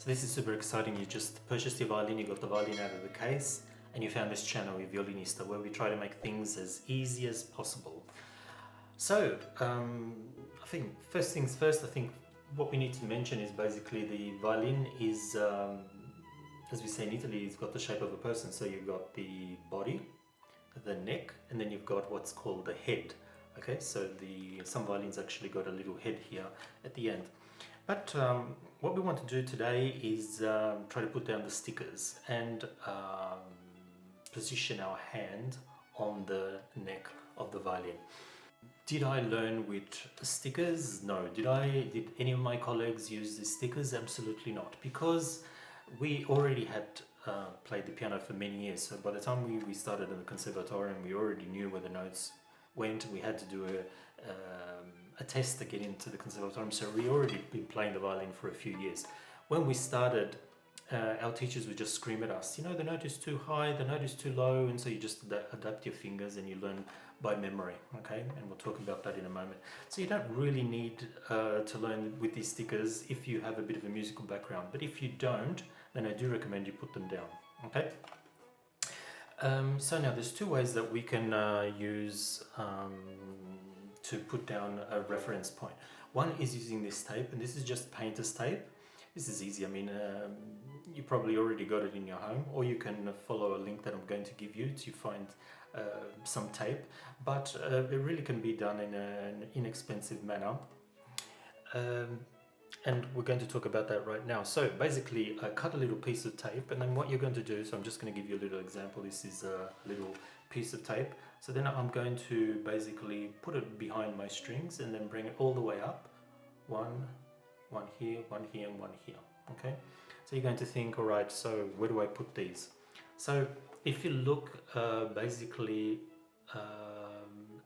So this is super exciting. You just purchased your violin, you got the violin out of the case, and you found this channel with Violinista where we try to make things as easy as possible. So I think first things first, I think what we need to mention is basically the violin is, as we say in Italy, it's got the shape of a person. So you've got the body, the neck, and then you've got what's called the head. Okay, so some violins actually got a little head here at the end. But what we want to do today is try to put down the stickers and position our hand on the neck of the violin. Did I learn with stickers? No. Did any of my colleagues use the stickers? Absolutely not, because we already had played the piano for many years. So by the time we started in the conservatorium, we already knew where the notes went. We had to do a test to get into the conservatorium, so we already been playing the violin for a few years. When we started, our teachers would just scream at us, you know, the note is too high, the note is too low, and so you just adapt your fingers and you learn by memory, okay? And we'll talk about that in a moment. So you don't really need to learn with these stickers if you have a bit of a musical background, but if you don't, then I do recommend you put them down, okay? So now there's two ways that we can use to put down a reference point. One is using this tape, and this is just painter's tape. This is easy. I mean, you probably already got it in your home, or you can follow a link that I'm going to give you to find some tape, but it really can be done in an inexpensive manner. And we're going to talk about that right now. So basically, cut a little piece of tape, and then what you're going to do, so I'm just going to give you a little example. This is a little piece of tape. So then I'm going to basically put it behind my strings and then bring it all the way up. One here, one here, and one here, okay? So you're going to think, all right, so where do I put these? So if you look basically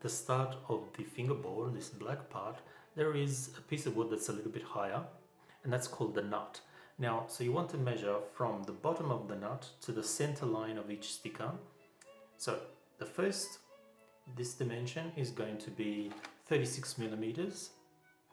the start of the fingerboard, this black part, there is a piece of wood that's a little bit higher, and that's called the nut. Now, so you want to measure from the bottom of the nut to the center line of each sticker. So this dimension is going to be 36 millimeters.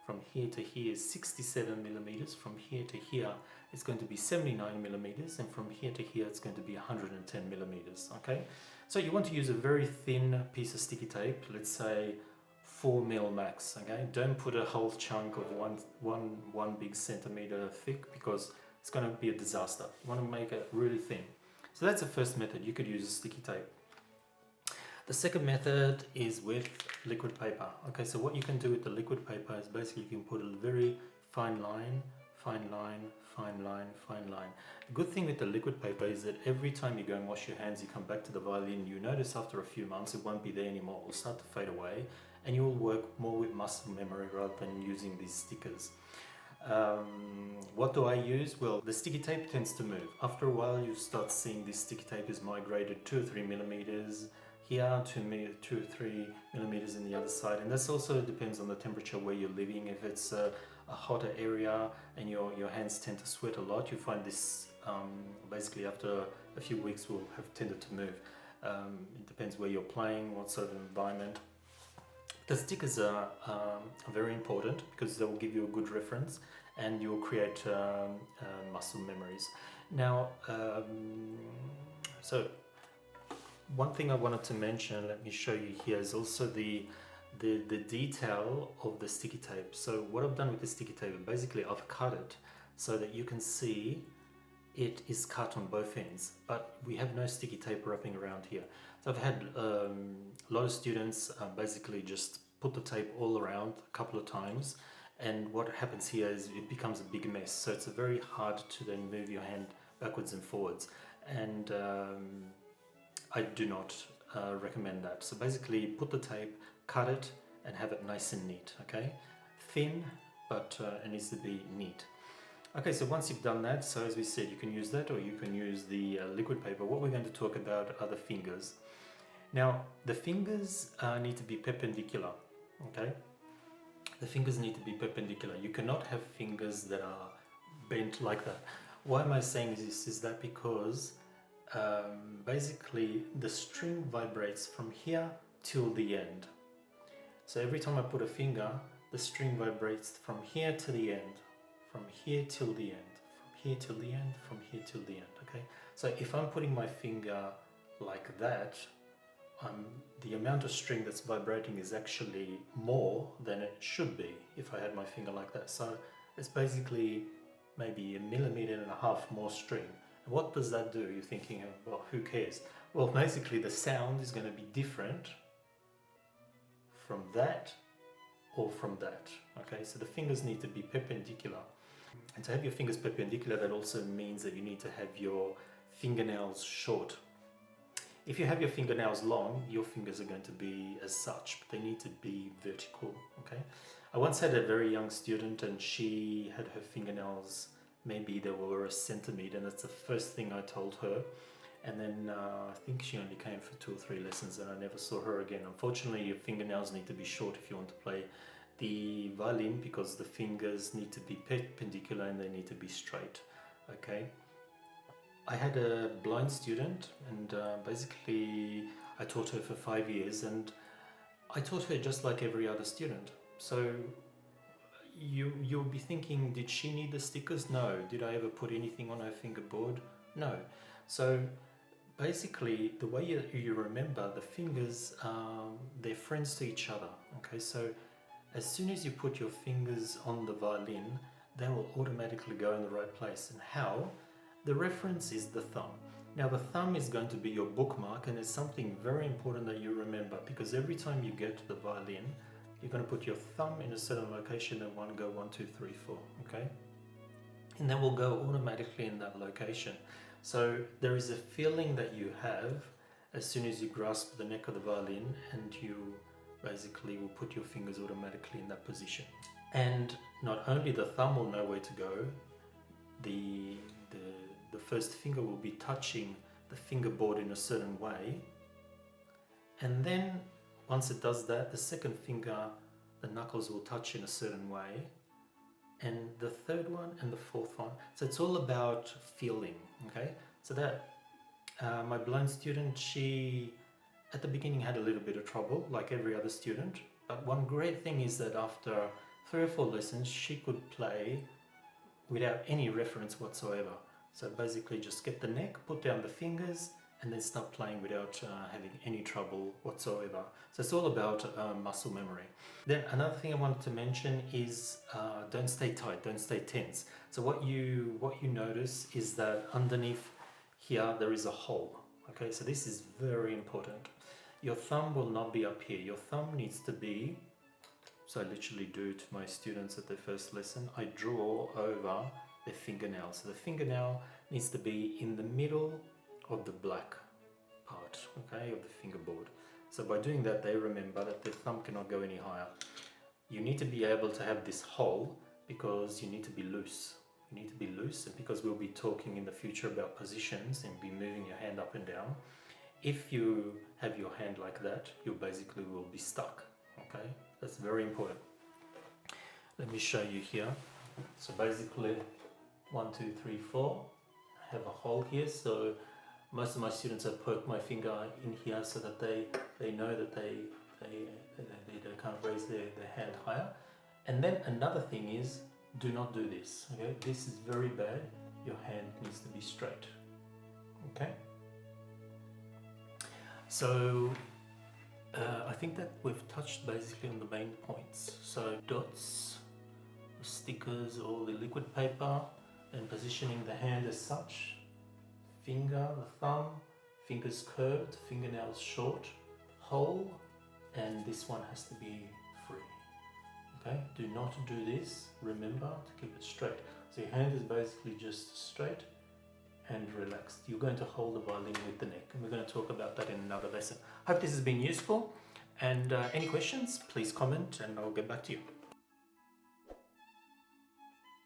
From here to here is 67 millimeters. From here to here it's going to be 79 millimeters, and from here to here it's going to be 110 millimeters. Okay, so you want to use a very thin piece of sticky tape, let's say 4 mil max. Okay, don't put a whole chunk of one big centimeter thick, because it's going to be a disaster. You want to make it really thin. So that's the first method. You could use a sticky tape. The second method is with liquid paper. Okay, so what you can do with the liquid paper is basically you can put a very fine line, fine line, fine line, fine line. The good thing with the liquid paper is that every time you go and wash your hands, you come back to the violin, you notice after a few months it won't be there anymore. It will start to fade away, and you will work more with muscle memory rather than using these stickers. What do I use? Well, the sticky tape tends to move. After a while you start seeing this sticky tape is migrated 2 or 3 millimeters here, 2 or 3 millimeters in the other side, and this also depends on the temperature where you're living. If it's a hotter area and your hands tend to sweat a lot, you find this basically after a few weeks will have tended to move. It depends where you're playing, what sort of environment. The stickers are very important because they will give you a good reference and you'll create muscle memories. Now, so one thing I wanted to mention, let me show you here, is also the detail of the sticky tape. So what I've done with the sticky tape, basically I've cut it so that you can see it is cut on both ends, but we have no sticky tape wrapping around here. So I've had a lot of students basically just put the tape all around a couple of times, and what happens here is it becomes a big mess. So it's very hard to then move your hand backwards and forwards, and I do not recommend that. So basically put the tape, cut it, and have it nice and neat, okay? Thin, but it needs to be neat. Okay, so once you've done that, so as we said, you can use that or you can use the liquid paper. What we're going to talk about are the fingers. Now, the fingers need to be perpendicular, okay? The fingers need to be perpendicular. You cannot have fingers that are bent like that. Why am I saying this? Is that because basically the string vibrates from here till the end. So every time I put a finger, the string vibrates from here to the end, from here till the end, from here till the end, from here till the end, okay? So if I'm putting my finger like that, the amount of string that's vibrating is actually more than it should be if I had my finger like that. So it's basically maybe 1.5 millimeters more string. And what does that do? You're thinking, well, who cares? Well, basically the sound is going to be different from that or from that, okay? So the fingers need to be perpendicular. And to have your fingers perpendicular, that also means that you need to have your fingernails short. If you have your fingernails long, your fingers are going to be as such, but they need to be vertical, okay? I once had a very young student and she had her fingernails, maybe they were 1 centimeter, and that's the first thing I told her. And then I think she only came for 2 or 3 lessons and I never saw her again. Unfortunately, your fingernails need to be short if you want to play the violin, because the fingers need to be perpendicular and they need to be straight, okay? I had a blind student and basically I taught her for 5 years, and I taught her just like every other student. So you'll be thinking, did she need the stickers? No. Did I ever put anything on her fingerboard? No. So basically the way you remember the fingers, they're friends to each other, okay? So as soon as you put your fingers on the violin, they will automatically go in the right place. And how? The reference is the thumb. Now the thumb is going to be your bookmark, and it's something very important that you remember, because every time you get to the violin, you're going to put your thumb in a certain location and one go 1, 2, 3, 4, okay? And that will go automatically in that location. So there is a feeling that you have as soon as you grasp the neck of the violin, and you basically will put your fingers automatically in that position. And not only the thumb will know where to go, the first finger will be touching the fingerboard in a certain way, and then once it does that, the second finger, the knuckles will touch in a certain way, and the third one and the fourth one. So it's all about feeling, okay? So that my blind student, she at the beginning had a little bit of trouble like every other student, but one great thing is that after 3 or 4 lessons she could play without any reference whatsoever. So basically just get the neck, put down the fingers, and then start playing without having any trouble whatsoever. So it's all about muscle memory. Then another thing I wanted to mention is don't stay tight, don't stay tense. So what you notice is that underneath here there is a hole. Okay, so this is very important. Your thumb will not be up here. Your thumb needs to be, so I literally do to my students at their first lesson, I draw over the fingernail. So the fingernail needs to be in the middle of the black part, okay, of the fingerboard. So by doing that, they remember that their thumb cannot go any higher. You need to be able to have this hole because you need to be loose. You need to be loose, and because we'll be talking in the future about positions and be moving your hand up and down. If you have your hand like that, you basically will be stuck, okay? That's very important. Let me show you here. So basically 1, 2, 3, 4. I have a hole here, so most of my students have poked my finger in here so that they know that they can't raise their hand higher. And then another thing is, do not do this, okay? This is very bad. Your hand needs to be straight, okay? So I think that we've touched basically on the main points. So dots, stickers, or the liquid paper, and positioning the hand as such. Finger, the thumb, fingers curved, fingernails short, hole, and this one has to be free. Okay, do not do this. Remember to keep it straight. So your hand is basically just straight and relaxed. You're going to hold the violin with the neck, and we're going to talk about that in another lesson. Hope this has been useful, and any questions, please comment and I'll get back to you.